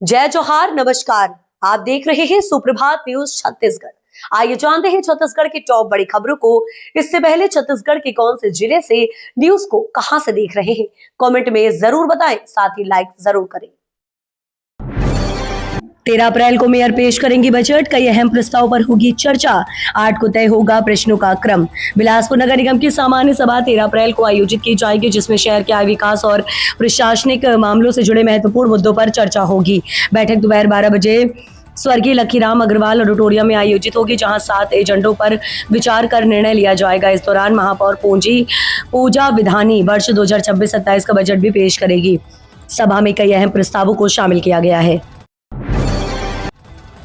जय जोहार, नमस्कार। आप देख रहे हैं सुप्रभात न्यूज छत्तीसगढ़। आइए जानते हैं छत्तीसगढ़ की टॉप बड़ी खबरों को। इससे पहले छत्तीसगढ़ के कौन से जिले से न्यूज को कहां से देख रहे हैं, कमेंट में जरूर बताएं, साथ ही लाइक जरूर करें। 13 अप्रैल को मेयर पेश करेंगी बजट, कई अहम प्रस्ताव पर होगी चर्चा। 8 को तय होगा प्रश्नों का क्रम। बिलासपुर नगर निगम की सामान्य सभा 13 अप्रैल को आयोजित की जाएगी, जिसमें शहर के आय विकास और प्रशासनिक मामलों से जुड़े महत्वपूर्ण मुद्दों पर चर्चा होगी। बैठक दोपहर 12 बजे स्वर्गीय लखीराम अग्रवाल ऑडिटोरियम में आयोजित होगी, जहां 7 एजेंडों पर विचार कर निर्णय लिया जाएगा। इस दौरान महापौर पूजा विधानी वर्ष 2026-27 का बजट भी पेश करेगी। सभा में कई अहम प्रस्तावों को शामिल किया गया है।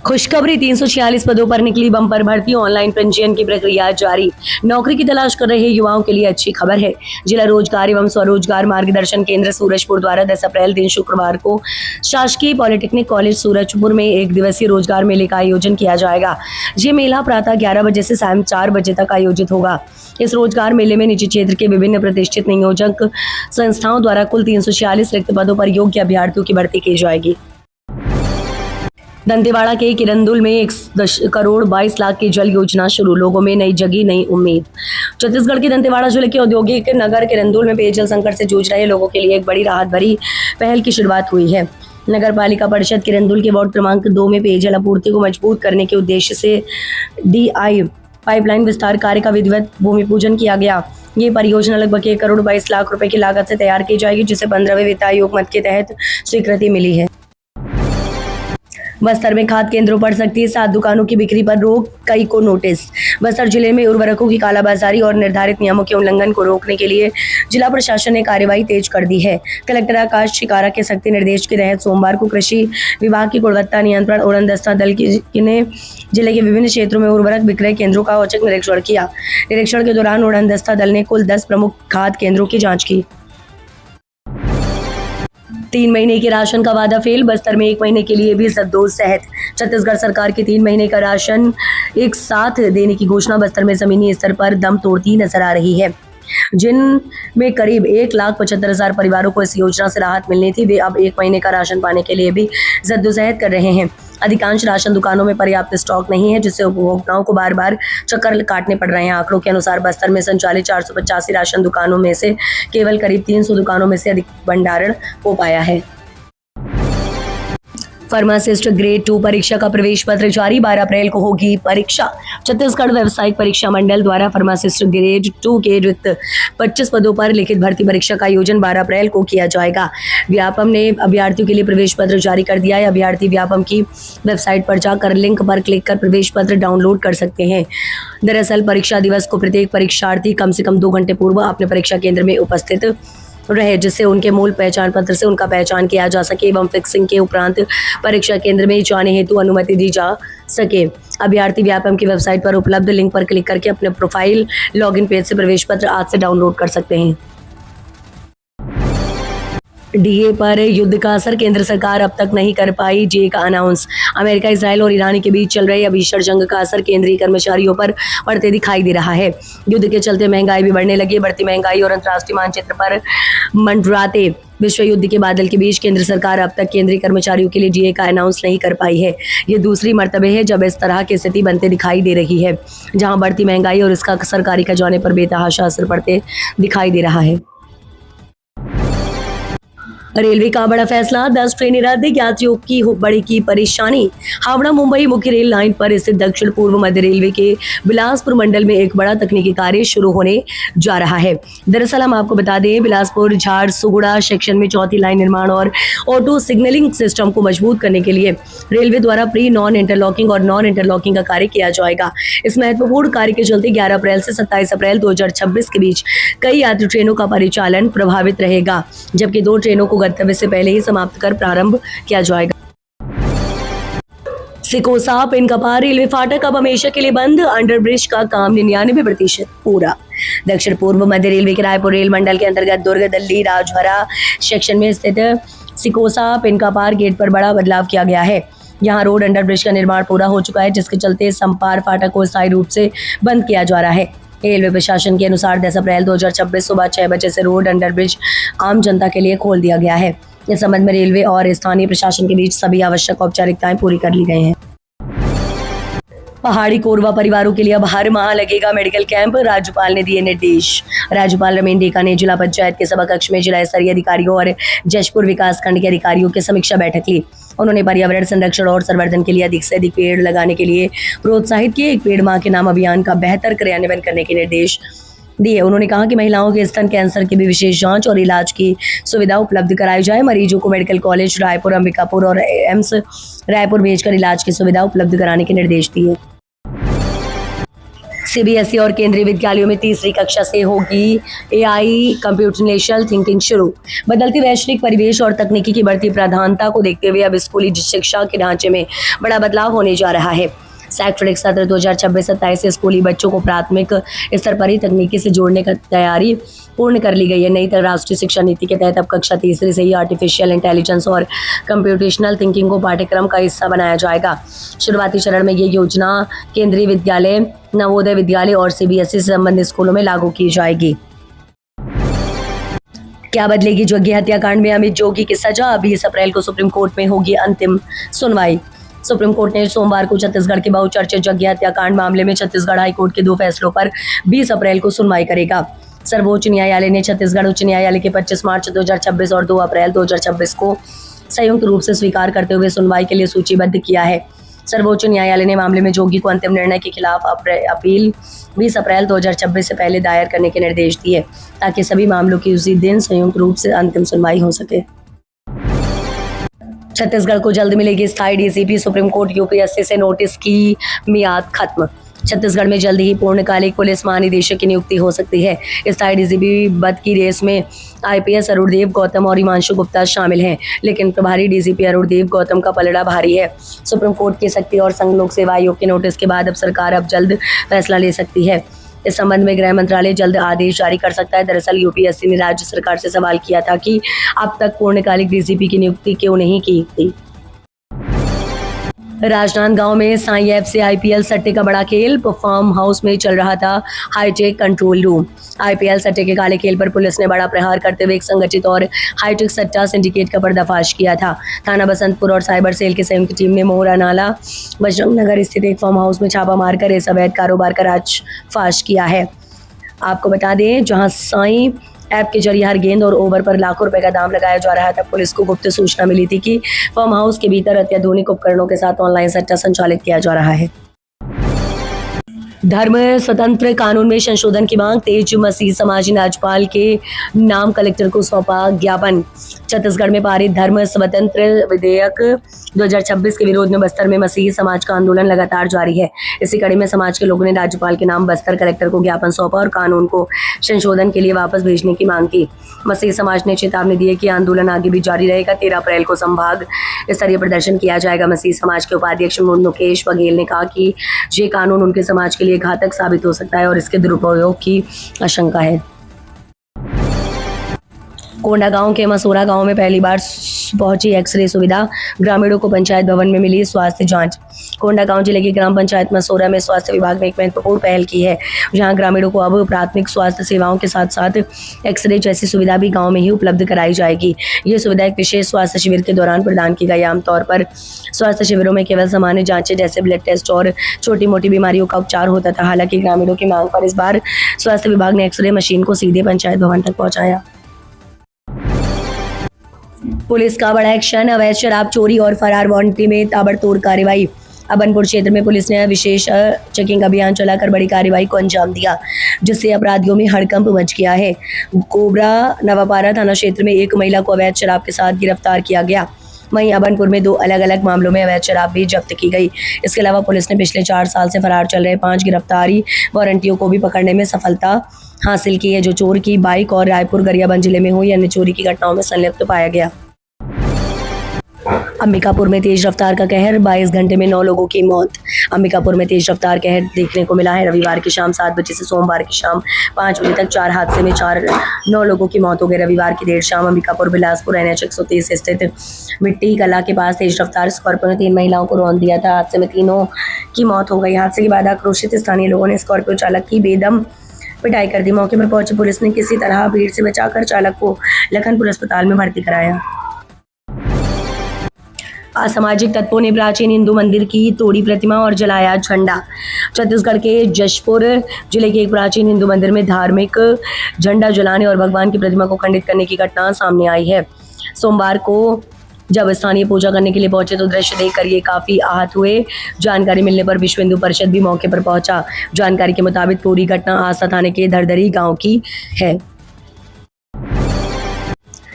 खुशखबरी, 346 पदों पर निकली बम्पर भर्ती, ऑनलाइन पंजीयन की प्रक्रिया जारी। नौकरी की तलाश कर रहे युवाओं के लिए अच्छी खबर है। जिला रोजगार एवं स्वरोजगार मार्गदर्शन केंद्र सूरजपुर द्वारा 10 अप्रैल दिन शुक्रवार को शासकीय पॉलिटेक्निक कॉलेज सूरजपुर में 1 दिवसीय रोजगार मेले का आयोजन किया जाएगा। ये मेला प्रातः 11 बजे से शाम 4 बजे तक आयोजित होगा। इस रोजगार मेले में निजी क्षेत्र के विभिन्न प्रतिष्ठित नियोजक संस्थाओं द्वारा कुल 346 रिक्त पदों पर योग्य अभ्यर्थियों की भर्ती की जाएगी। दंतेवाड़ा के किरंदुल में 1 करोड़ 22 लाख की जल योजना शुरू, लोगों में नई जगी नई उम्मीद। छत्तीसगढ़ के दंतेवाड़ा जिले के औद्योगिक नगर किरंदुल में पेयजल संकट से जूझ रहे लोगों के लिए एक बड़ी राहत भरी पहल की शुरुआत हुई है। नगर पालिका परिषद किरंदुल के वार्ड क्रमांक 2 में पेयजल आपूर्ति को मजबूत करने के उद्देश्य से DI पाइपलाइन विस्तार कार्य का विधिवत भूमि पूजन किया गया। ये परियोजना लगभग 1 करोड़ 22 लाख रुपए की लागत से तैयार की जाएगी, जिसे 15वें वित्त आयोग मद के तहत स्वीकृति मिली है। बस्तर में खाद केंद्रों पर सख्ती, 7 दुकानों की बिक्री पर रोक, कई को नोटिस। बस्तर जिले में उर्वरकों की कालाबाजारी और निर्धारित नियमों के उल्लंघन को रोकने के लिए जिला प्रशासन ने कार्यवाही तेज कर दी है। कलेक्टर आकाश शिकारा के सख्ती निर्देश के तहत सोमवार को कृषि विभाग की गुणवत्ता नियंत्रण उड़नदस्ता दल ने जिले के विभिन्न क्षेत्रों में उर्वरक विक्रय केंद्रों का औचक निरीक्षण किया। निरीक्षण के दौरान उड़नदस्ता दल ने कुल 10 प्रमुख खाद केंद्रों की जाँच की। 3 महीने के राशन का वादा फेल, बस्तर में 1 महीने के लिए भी सद्दोजहद। छत्तीसगढ़ सरकार के 3 महीने का राशन एक साथ देने की घोषणा बस्तर में जमीनी स्तर पर दम तोड़ती नजर आ रही है। जिनमें करीब 1,75,000 परिवारों को इस योजना से राहत मिलनी थी, वे अब 1 महीने का राशन पाने के लिए भी जद्दोजहद कर रहे हैं। अधिकांश राशन दुकानों में पर्याप्त स्टॉक नहीं है, जिससे उपभोक्ताओं को बार बार चक्कर काटने पड़ रहे हैं। आंकड़ों के अनुसार बस्तर में संचालित 485 राशन दुकानों में से केवल करीब 300 दुकानों में से अधिक भंडारण हो पाया है। फार्मासिस्ट ग्रेड 2 परीक्षा का प्रवेश पत्र जारी, 12 अप्रैल को होगी परीक्षा। छत्तीसगढ़ व्यावसायिक परीक्षा मंडल द्वारा फार्मासिस्ट ग्रेड 2 के रिक्त 25 पदों पर लिखित भर्ती परीक्षा का आयोजन 12 अप्रैल को किया जाएगा। व्यापम ने अभ्यर्थियों के लिए प्रवेश पत्र जारी कर दिया है। अभ्यर्थी व्यापम की वेबसाइट पर जाकर लिंक पर क्लिक कर प्रवेश पत्र डाउनलोड कर सकते हैं। दरअसल परीक्षा दिवस को प्रत्येक परीक्षार्थी कम से कम 2 घंटे पूर्व अपने परीक्षा केंद्र में उपस्थित रहे, जिससे उनके मूल पहचान पत्र से उनका पहचान किया जा सके एवं फिक्सिंग के उपरांत परीक्षा केंद्र में जाने हेतु अनुमति दी जा सके। अभ्यर्थी व्यापम की वेबसाइट पर उपलब्ध लिंक पर क्लिक करके अपने प्रोफाइल लॉगिन पेज से प्रवेश पत्र आज से डाउनलोड कर सकते हैं। DA पर युद्ध का असर, केंद्र सरकार अब तक नहीं कर पाई DA का अनाउंस। अमेरिका, इजराइल और ईरान के बीच चल रही भीषण जंग का असर केंद्रीय कर्मचारियों पर पड़ते दिखाई दे रहा है। युद्ध के चलते महंगाई भी बढ़ने लगी है। बढ़ती महंगाई और अंतर्राष्ट्रीय मानचित्र पर मंडराते विश्व युद्ध के बादल के बीच केंद्र सरकार अब तक केंद्रीय कर्मचारियों के लिए DA का अनाउंस नहीं कर पाई है। ये दूसरी मर्तबे है जब इस तरह की स्थिति बनते दिखाई दे रही है, जहां बढ़ती महंगाई और इसका सरकारी खजाने पर बेतहाशा असर पड़ते दिखाई दे रहा है। रेलवे का बड़ा फैसला, 10 ट्रेनें रद्द, यात्रियों की बढ़ेगी परेशानी। हावड़ा मुंबई मुख्य रेल लाइन पर स्थित दक्षिण पूर्व मध्य रेलवे के बिलासपुर मंडल में एक बड़ा तकनीकी कार्य शुरू होने जा रहा है। दरअसल हम आपको बता दें, बिलासपुर झारसुगुड़ा सेक्शन में 4थी लाइन निर्माण और ऑटो सिग्नलिंग सिस्टम को मजबूत करने के लिए रेलवे द्वारा प्री नॉन इंटरलॉकिंग और नॉन इंटरलॉकिंग का कार्य किया जाएगा। इस महत्वपूर्ण कार्य के चलते 11 अप्रैल से 27 अप्रैल 2026 के बीच कई यात्री ट्रेनों का परिचालन प्रभावित रहेगा, जबकि 2 ट्रेनों को गंतव्य से पहले ही समाप्त कर प्रारंभ किया जाएगा। सिकोसा पिनकपार रेलवे फाटक अब हमेशा के लिए बंद, अंडरब्रिज का काम 99% पूरा। दक्षिण पूर्व मध्य रेलवे के रायपुर रेल मंडल के अंतर्गत दुर्ग दिल्ली राजहरा सेक्शन में स्थित सिकोसा पिनकपार गेट पर बड़ा बदलाव किया गया है। यहाँ रोड अंडरब्रिज का निर्माण पूरा हो चुका है, जिसके चलते संपार फाटक को स्थायी रूप से बंद किया जा रहा है। रेलवे प्रशासन के अनुसार 10 अप्रैल 2026 सुबह 6 बजे से रोड अंडरब्रिज आम जनता के लिए खोल दिया गया है। इस संबंध में रेलवे और स्थानीय प्रशासन के बीच सभी आवश्यक औपचारिकताएं पूरी कर ली गई हैं। पहाड़ी कोरवा परिवारों के लिए अब हर माह लगेगा मेडिकल कैंप, राज्यपाल ने दिए निर्देश। राज्यपाल रमेन डेका ने जिला पंचायत के सभा कक्ष में जिला स्तरीय अधिकारियों और जशपुर विकास खंड के अधिकारियों की समीक्षा बैठक ली। उन्होंने पर्यावरण संरक्षण और संवर्धन के लिए अधिक से अधिक पेड़ लगाने के लिए प्रोत्साहित किए। एक पेड़ माह के नाम अभियान का बेहतर क्रियान्वयन करने के निर्देश दिए। उन्होंने कहा कि महिलाओं के स्तन कैंसर की भी विशेष जांच और इलाज की सुविधा उपलब्ध कराई जाए। मरीजों को मेडिकल कॉलेज रायपुर, अंबिकापुर और एम्स रायपुर भेजकर इलाज की सुविधा उपलब्ध कराने के निर्देश दिए। सीबीएसई और केंद्रीय विद्यालयों में तीसरी कक्षा से होगी एआई कंप्यूटेशनल थिंकिंग शुरू। बदलती वैश्विक परिवेश और तकनीकी की बढ़ती प्राधान्यता को देखते हुए अब स्कूली शिक्षा के ढांचे में बड़ा बदलाव होने जा रहा है। शैक्षणिक सत्र 2026-27 से स्कूली बच्चों को प्राथमिक स्तर पर ही तकनीकी से जोड़ने की तैयारी पूर्ण कर ली गई है। नई राष्ट्रीय शिक्षा नीति के तहत अब कक्षा तीसरी से ही आर्टिफिशियल इंटेलिजेंस और कंप्यूटेशनल थिंकिंग को पाठ्यक्रम का हिस्सा बनाया जाएगा। शुरुआती चरण में ये योजना केंद्रीय विद्यालय, नवोदय विद्यालय और सीबीएसई से संबंधित स्कूलों में लागू की जाएगी। क्या बदलेगी जग्गी हत्याकांड में अमित जोगी की सजा? 20 अप्रैल को सुप्रीम कोर्ट में होगी अंतिम सुनवाई। सुप्रीम कोर्ट ने सोमवार को छत्तीसगढ़ के बहुचर्चित जग्गी हत्याकांड मामले में छत्तीसगढ़ हाईकोर्ट के 2 फैसलों पर 20 अप्रैल को सुनवाई करेगा। सर्वोच्च न्यायालय ने छत्तीसगढ़ उच्च न्यायालय के 25 मार्च 2026 और 2 अप्रैल 2026 को संयुक्त रूप से स्वीकार करते हुए सुनवाई के लिए सूचीबद्ध किया है। सर्वोच्च न्यायालय ने मामले में जोगी को अंतिम निर्णय के खिलाफ अपील 20 अप्रैल 2026 से पहले दायर करने के निर्देश दिए, ताकि सभी मामलों की उसी दिन संयुक्त रूप से अंतिम सुनवाई हो सके। छत्तीसगढ़ को जल्द मिलेगी स्थायी डीसीपी, सुप्रीम कोर्ट यूपीएससी से नोटिस की मियाद खत्म। छत्तीसगढ़ में जल्द ही पूर्णकालिक पुलिस महानिदेशक की नियुक्ति हो सकती है। स्थायी डीसीपी पद की रेस में आईपीएस अरुणदेव गौतम और हिमांशु गुप्ता शामिल हैं, लेकिन प्रभारी डीसीपी अरुणदेव गौतम का पलड़ा भारी है। सुप्रीम कोर्ट की शक्ति और संघ लोक सेवा आयोग के नोटिस के बाद अब सरकार अब जल्द फैसला ले सकती है। इस संबंध में गृह मंत्रालय जल्द आदेश जारी कर सकता है। दरअसल यूपीएससी ने राज्य सरकार से सवाल किया था कि अब तक पूर्णकालिक डीसीपी की नियुक्ति क्यों नहीं की थी। राजनांदगांव में साई ऐप से आईपीएल सट्टे का बड़ा खेल। फार्म हाउस में चल रहा था हाईटेक कंट्रोल रूम। आईपीएल सट्टे के काले खेल पर पुलिस ने बड़ा प्रहार करते हुए एक संगठित और हाईटेक सट्टा सिंडिकेट का पर्दाफाश किया था। थाना बसंतपुर और साइबर सेल की संयुक्त टीम ने मोहरा नाला बजरंग नगर स्थित एक फार्म हाउस में छापा मारकर इस अवैध कारोबार का राजफाश किया है। आपको बता दें, जहां साई ऐप के जरिए हर गेंद और ओवर पर लाखों रुपए का दाम लगाया जा रहा था। पुलिस को गुप्त सूचना मिली थी कि फार्म हाउस के भीतर अत्याधुनिक उपकरणों के साथ ऑनलाइन सट्टा संचालित किया जा रहा है। धर्म स्वतंत्र कानून में संशोधन की मांग तेज। मसीह समाज ने राज्यपाल के नाम कलेक्टर को सौंपा ज्ञापन। छत्तीसगढ़ में पारित धर्म स्वतंत्र विधेयक 2026 के विरोध में बस्तर में मसीह समाज का आंदोलन लगातार जारी है। इसी कड़ी में समाज के लोगों ने राज्यपाल के नाम बस्तर कलेक्टर को ज्ञापन सौंपा और कानून को संशोधन के लिए वापस भेजने की मांग की। मसीह समाज ने चेतावनी दी है कि आंदोलन आगे भी जारी रहेगा। 13 अप्रैल को संभाग स्तरीय प्रदर्शन किया जाएगा। मसीह समाज के उपाध्यक्ष मुकेश बघेल ने कहा कि ये कानून उनके समाज के लिए घातक साबित हो सकता है और इसके दुरुपयोग की आशंका है। कोंडागांव के मसोरा गांव में पहली बार पहुंची एक्सरे सुविधा। ग्रामीणों को पंचायत भवन में मिली स्वास्थ्य जांच। कोंडागांव जिले की ग्राम पंचायत मसोरा में स्वास्थ्य विभाग ने एक महत्वपूर्ण पहल की है, जहां ग्रामीणों को अब प्राथमिक स्वास्थ्य सेवाओं के साथ साथ एक्सरे जैसी सुविधा भी गांव में ही उपलब्ध कराई जाएगी। ये सुविधा एक विशेष स्वास्थ्य शिविर के दौरान प्रदान की गई। आमतौर पर स्वास्थ्य शिविरों में केवल सामान्य जांचें जैसे ब्लड टेस्ट और छोटी मोटी बीमारियों का उपचार होता था। हालांकि ग्रामीणों की मांग पर इस बार स्वास्थ्य विभाग ने एक्सरे मशीन को सीधे पंचायत भवन तक पहुंचाया। पुलिस का बड़ा एक्शन। अवैध शराब चोरी और फरार वारंटी में ताबड़तोड़ कार्रवाई। अबनपुर क्षेत्र में पुलिस ने विशेष चेकिंग अभियान चलाकर बड़ी कार्रवाई को अंजाम दिया, जिससे अपराधियों में हड़कंप मच गया है। कोबरा नवापारा थाना क्षेत्र में एक महिला को अवैध शराब के साथ गिरफ्तार किया गया। वहीं अबनपुर में 2 अलग अलग मामलों में अवैध शराब भी जब्त की गई। इसके अलावा पुलिस ने पिछले 4 साल से फरार चल रहे 5 गिरफ्तारी वारंटियों को भी पकड़ने में सफलता हासिल की है, जो चोर की बाइक और रायपुर गरियाबंद जिले में हुई अन्य चोरी की घटनाओं में संलिप्त पाया गया। अंबिकापुर में तेज रफ्तार का कहर। 22 घंटे में 9 लोगों की मौत। अंबिकापुर में तेज रफ्तार कहर देखने को मिला है। रविवार की शाम 7 बजे से सोमवार की शाम 5 बजे तक 4 हादसे में 9 लोगों की मौत हो गई। रविवार की देर शाम अंबिकापुर बिलासपुर NH 130 स्थित मिट्टी कला के पास तेज रफ्तार स्कॉर्पियो ने 3 महिलाओं को रौंद दिया था। हादसे में तीनों की मौत हो गई। हादसे के बाद आक्रोशित स्थानीय लोगों ने स्कॉर्पियो चालक की बेदम पिटाई कर दी। मौके पर पहुंची पुलिस ने किसी तरह भीड़ से बचाकर चालक को लखनपुर अस्पताल में भर्ती कराया। असामाजिक तत्वों ने प्राचीन हिंदू मंदिर की तोड़ी प्रतिमा और जलाया झंडा। छत्तीसगढ़ के जशपुर जिले के एक प्राचीन हिंदू मंदिर में धार्मिक झंडा जलाने और भगवान की प्रतिमा को खंडित करने की घटना सामने आई है। सोमवार को जब स्थानीय पूजा करने के लिए पहुंचे तो दृश्य देखकर ये काफी आहत हुए। जानकारी मिलने पर विश्व हिंदू परिषद भी मौके पर पहुंचा। जानकारी के मुताबिक पूरी घटना आस्था थाने के धरधरी गांव की है।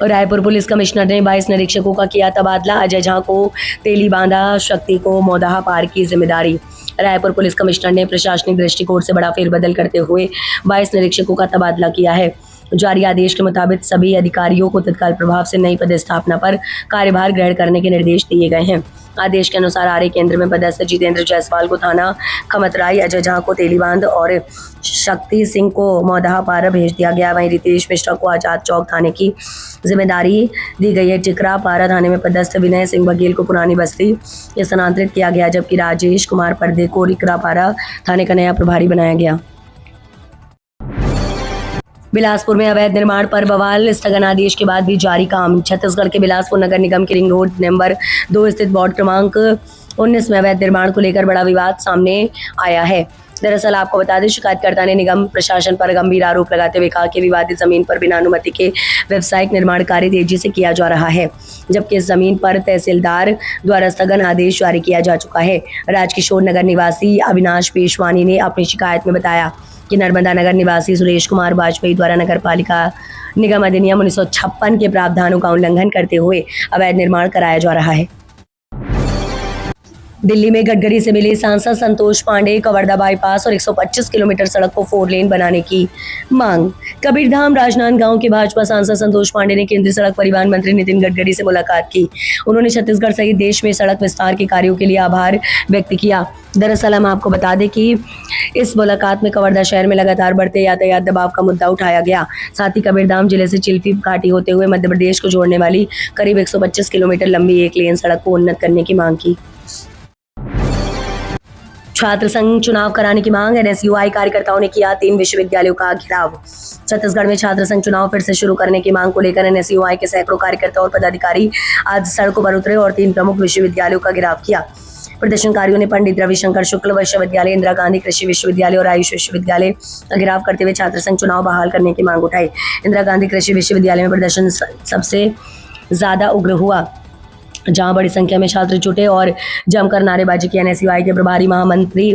रायपुर पुलिस कमिश्नर ने 22 निरीक्षकों का किया तबादला। अजय झा को तेली बांधा, शक्ति को मोदाहा पार की जिम्मेदारी। रायपुर पुलिस कमिश्नर ने प्रशासनिक दृष्टिकोण से बड़ा फेरबदल करते हुए 22 निरीक्षकों का तबादला किया है। जारी आदेश के मुताबिक सभी अधिकारियों को तत्काल प्रभाव से नई पदस्थापना पर कार्यभार ग्रहण करने के निर्देश दिए गए हैं। आदेश के अनुसार आर्य केंद्र में पदस्थ जितेंद्र जायसवाल को थाना खमतराई, अजय झा को तेलीबांध और शक्ति सिंह को मोदाहा पारा भेज दिया गया। वहीं रितेश मिश्रा को आजाद चौक थाने की जिम्मेदारी दी गई है। टिकरा पारा थाने में पदस्थ विनय सिंह बघेल को पुरानी बस्ती स्थानांतरित किया गया, जबकि राजेश कुमार पर्दे को टिकरा पारा थाने का नया प्रभारी बनाया गया। बिलासपुर में अवैध निर्माण पर बवाल, स्थगन आदेश के बाद भी जारी काम। छत्तीसगढ़ के बिलासपुर नगर निगम के रिंग रोड नंबर 2 स्थित वार्ड क्रमांक 19 में अवैध निर्माण को लेकर बड़ा विवाद सामने आया है। दरअसल आपको बता दें, शिकायतकर्ता ने निगम प्रशासन पर गंभीर आरोप लगाते हुए कहा कि विवादित जमीन पर बिना अनुमति के व्यावसायिक निर्माण कार्य तेजी से किया जा रहा है, जबकि इस जमीन पर तहसीलदार द्वारा स्थगन आदेश जारी किया जा चुका है। राजकिशोर नगर निवासी अविनाश पेशवानी ने अपनी शिकायत में बताया कि नर्मदा नगर निवासी सुरेश कुमार वाजपेयी द्वारा नगर पालिका निगम अधिनियम 1956 के प्रावधानों का उल्लंघन करते हुए अवैध निर्माण कराया जा रहा है। दिल्ली में गडकरी से मिले सांसद संतोष पांडे, कवर्धा बाईपास और 125 किलोमीटर सड़क को 4 लेन बनाने की मांग। कबीरधाम राजनांदगांव के भाजपा सांसद संतोष पांडे ने केंद्रीय सड़क परिवहन मंत्री नितिन गडकरी से मुलाकात की। उन्होंने छत्तीसगढ़ सहित देश में सड़क विस्तार के कार्यों के लिए आभार व्यक्त किया। दरअसल हम आपको बता दें कि इस मुलाकात में कवर्धा शहर में लगातार बढ़ते यातायात दबाव का मुद्दा उठाया गया। साथ ही कबीरधाम जिले से चिल्फी घाटी होते हुए मध्य प्रदेश को जोड़ने वाली करीब 125 किलोमीटर लंबी 1 लेन सड़क को उन्नत करने की मांग की। छात्र संघ चुनाव कराने की मांग। एनएसयूआई कार्यकर्ताओं ने किया 3 विश्वविद्यालयों का घेराव। छत्तीसगढ़ में छात्र संघ चुनाव फिर से शुरू करने की मांग को लेकर एनएसयूआई के सैकड़ों कार्यकर्ता और पदाधिकारी आज सड़कों पर उतरे और 3 प्रमुख विश्वविद्यालयों का घेराव किया। प्रदर्शनकारियों ने पंडित रविशंकर शुक्ल विश्वविद्यालय, इंदिरा गांधी कृषि विश्वविद्यालय और आयुष विश्वविद्यालय का घेराव करते हुए छात्र संघ चुनाव बहाल करने की मांग उठाई। इंदिरा गांधी कृषि विश्वविद्यालय में प्रदर्शन सबसे ज्यादा उग्र हुआ, जहां बड़ी संख्या में छात्र जुटे और जमकर नारेबाजी की। एनएसयूआई के प्रभारी महामंत्री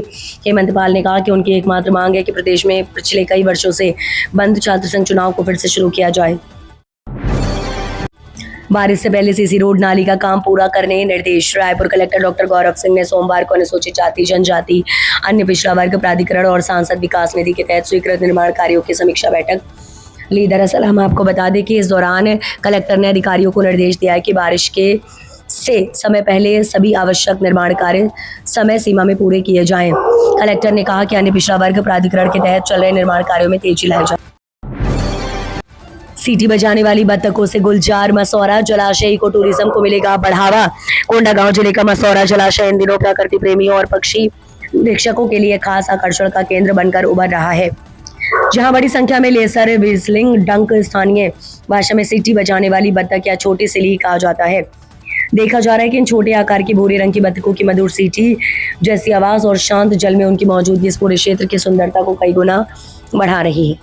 हेमंत पाल ने कहा कि उनकी एकमात्र मांग है कि प्रदेश में पिछले कई वर्षों से बंद छात्र संघ चुनाव को फिर से शुरू किया जाए। बारिश से पहले सीसी रोड नाली का काम पूरा करने निर्देश। रायपुर कलेक्टर डॉक्टर गौरव सिंह ने सोमवार को अनुसूचित जाति, जनजाति, अन्य पिछड़ा वर्ग प्राधिकरण और सांसद विकास निधि के तहत स्वीकृत निर्माण कार्यों की समीक्षा बैठक ली। दरअसल हम आपको बता दें कि इस दौरान कलेक्टर ने अधिकारियों को निर्देश दिया है कि बारिश के समय पहले सभी आवश्यक निर्माण कार्य समय सीमा में पूरे किए जाएं। कलेक्टर ने कहा कि अन्य पिछड़ा वर्ग प्राधिकरण के तहत चल रहे निर्माण कार्यों में तेजी लाई जाए। सीटी बजाने वाली बत्तखों से गुलजार मसौरा जलाशय इको टूरिज्म को मिलेगा बढ़ावा। कोंडागांव जिले का मसौरा जलाशय इन दिनों प्रकृति प्रेमियों और पक्षी निरीक्षकों के लिए खास आकर्षण का केंद्र बनकर उभर रहा है, जहां बड़ी संख्या में लेसर, विजलिंग, डंक, स्थानीय भाषा में सीटी बजाने वाली बत्तख या छोटी सिली कहा जाता है। देखा जा रहा है कि इन छोटे आकार की भूरे रंग की बत्तखों की मधुर सीटी जैसी आवाज और शांत जल में उनकी मौजूदगी इस पूरे क्षेत्र की सुंदरता को कई गुना बढ़ा रही है।